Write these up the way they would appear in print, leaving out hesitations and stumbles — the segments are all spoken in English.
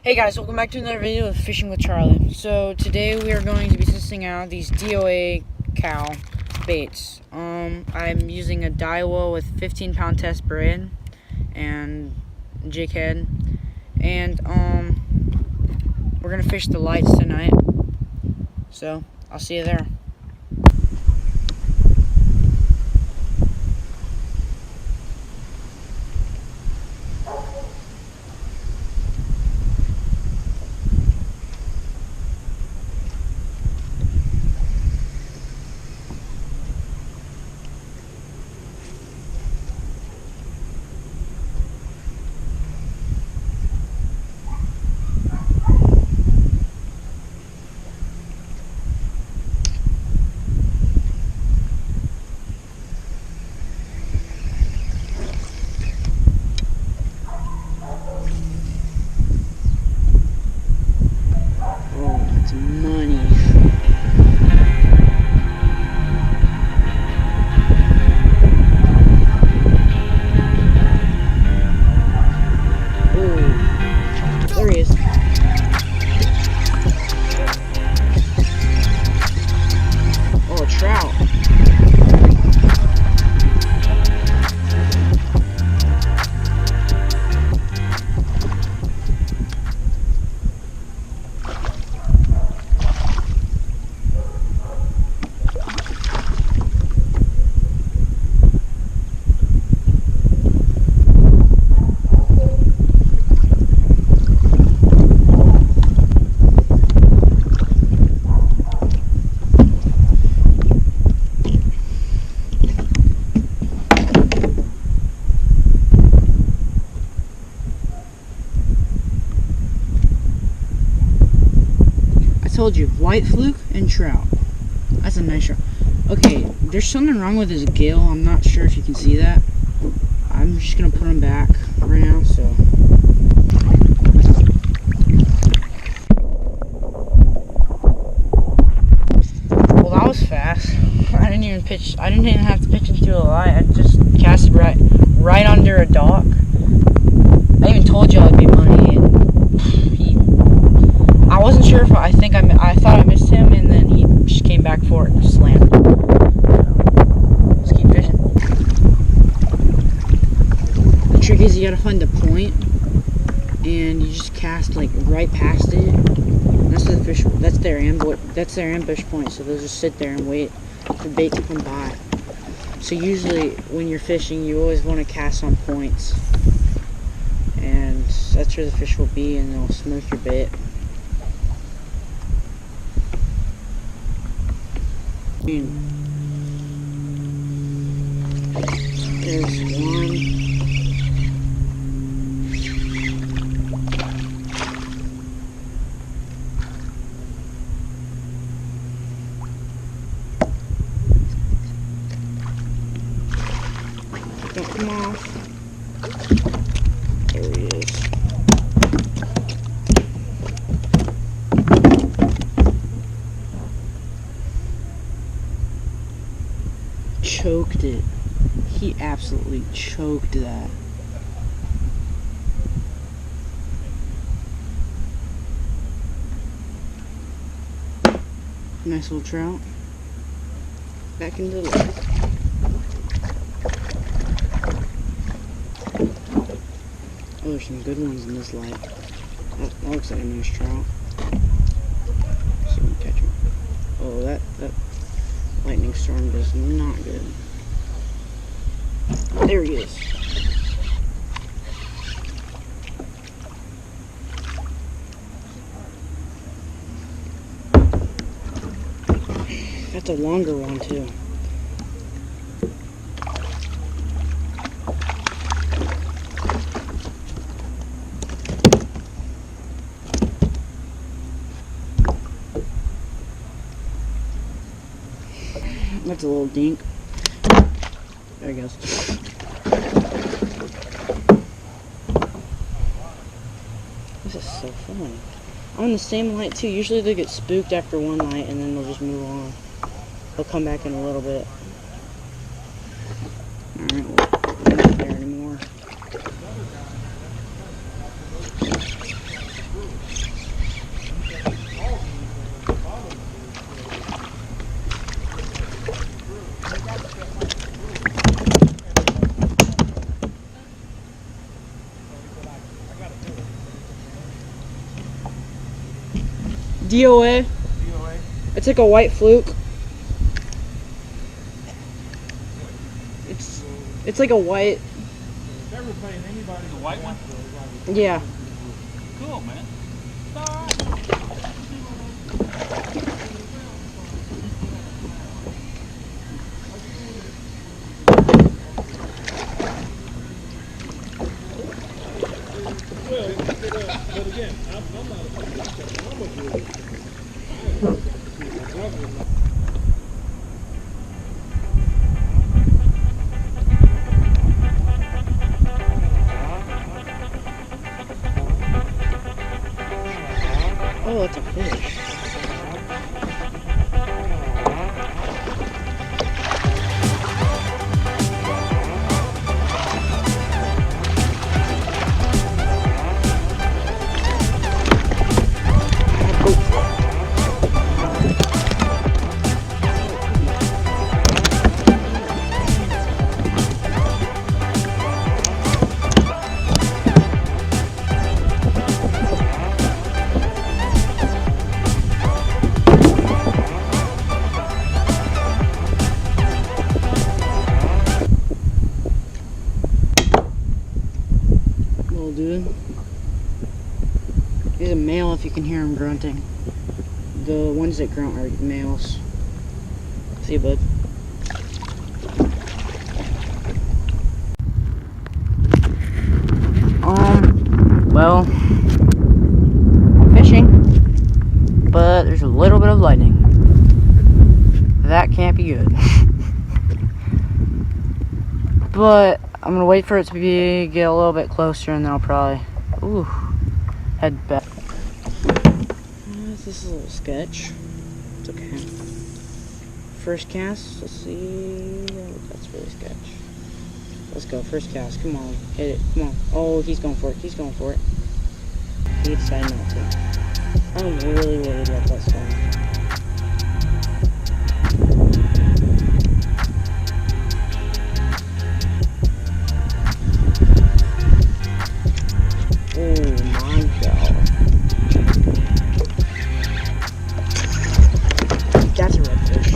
Hey guys, welcome back to another video of Fishing with Charlie. So today we are going to be testing out these DOA cow baits. I'm using a Daiwa with 15-pound test braid and jig head, and we're gonna fish the lights tonight. So I'll see you there. Money. Oh, there he is. Oh, a trout. Told you, white fluke and trout. That's a nice trout. Okay, there's something wrong with his gill. I'm not sure if you can see that. I'm just gonna put him back right now. So well, that was fast. I didn't even have to pitch into a light. I just casted right under a dock. I even told you I'd be money, and I wasn't sure if I thought I missed him, and then he just came back for it and slammed. Let's keep fishing. The trick is you gotta find the point, and you just cast like right past it. That's the fish. That's their ambush point. So they'll just sit there and wait for bait to come by. So usually when you're fishing, you always want to cast on points, and that's where the fish will be, and they'll smoke your bait. There's one. Don't come off. There he is. Choked it. He absolutely choked that. Nice little trout. Back into the light. Oh, there's some good ones in this light. That looks like a nice trout. See if we can catch him. Oh, that lightning storm does not good. There he is. That's a longer one too. That's a little dink. There he goes. This is so fun. I'm on the same light too. Usually they get spooked after one light and then they'll just move on. They'll come back in a little bit. Alright, well, I'm not there anymore. DOA. DOA. It's like a white fluke. It's like a white. If ever playing anybody, the white one. Yeah. Cool, man. But again, I'm not a fan. I'm a good. Oh, it's a fish. Little dude. He's a male if you can hear him grunting. The ones that grunt are males. See you, bud. Well, I'm fishing, but there's a little bit of lightning. That can't be good. But I'm gonna wait for it to get a little bit closer, and then I'll probably head back. This is a little sketch. It's okay. First cast. Let's see. That's really sketch. Let's go. First cast. Come on. Hit it. Come on. Oh, he's going for it. He's going for it. He decided not to. I'm really worried about that song. Oh my god. That's a redfish.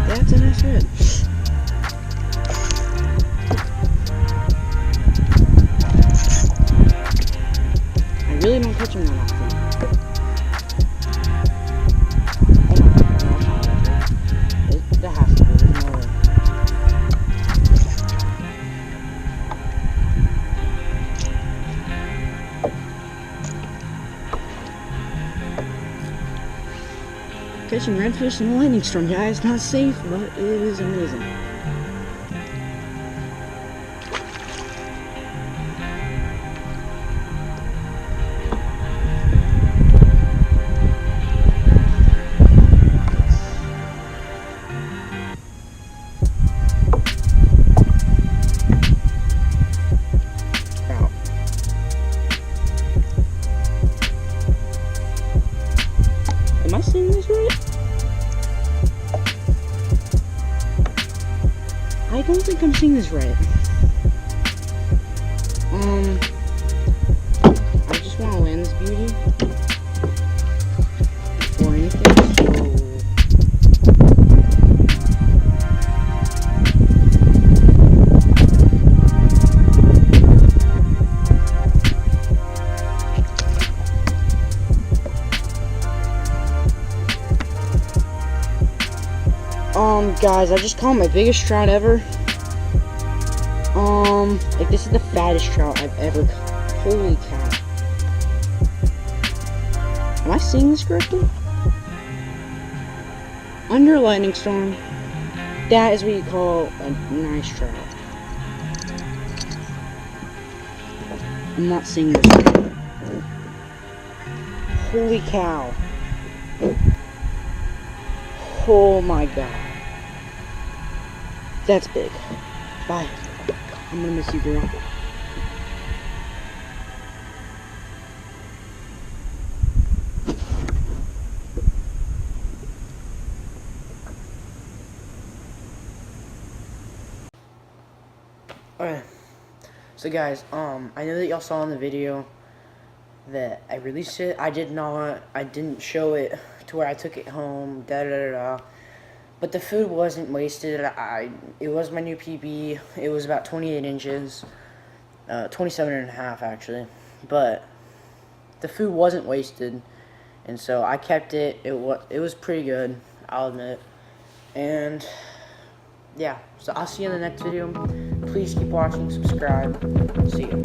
That's a nice red. I really don't catch them that often. That has to be. There's no way. Catching redfish in a lightning storm, guys. Not safe, but it is amazing. Trout. Am I seeing this right? I don't think I'm seeing this right. I just want to land this beauty before anything, guys, I just caught my biggest trout ever. Like, this is the fattest trout I've ever caught. Holy cow. Am I seeing this correctly? Under a lightning storm, that is what you call a nice trout. I'm not seeing this right. Holy cow. Oh my god. That's big. Bye. I'm gonna miss you, girl. So guys, I know that y'all saw in the video that I released it. I didn't show it to where I took it home, But the food wasn't wasted. It was my new PB. It was about 28 inches, 27 and a half actually. But the food wasn't wasted, and so I kept it. It was pretty good, I'll admit. And yeah, so I'll see you in the next video. Please keep watching, subscribe. See you.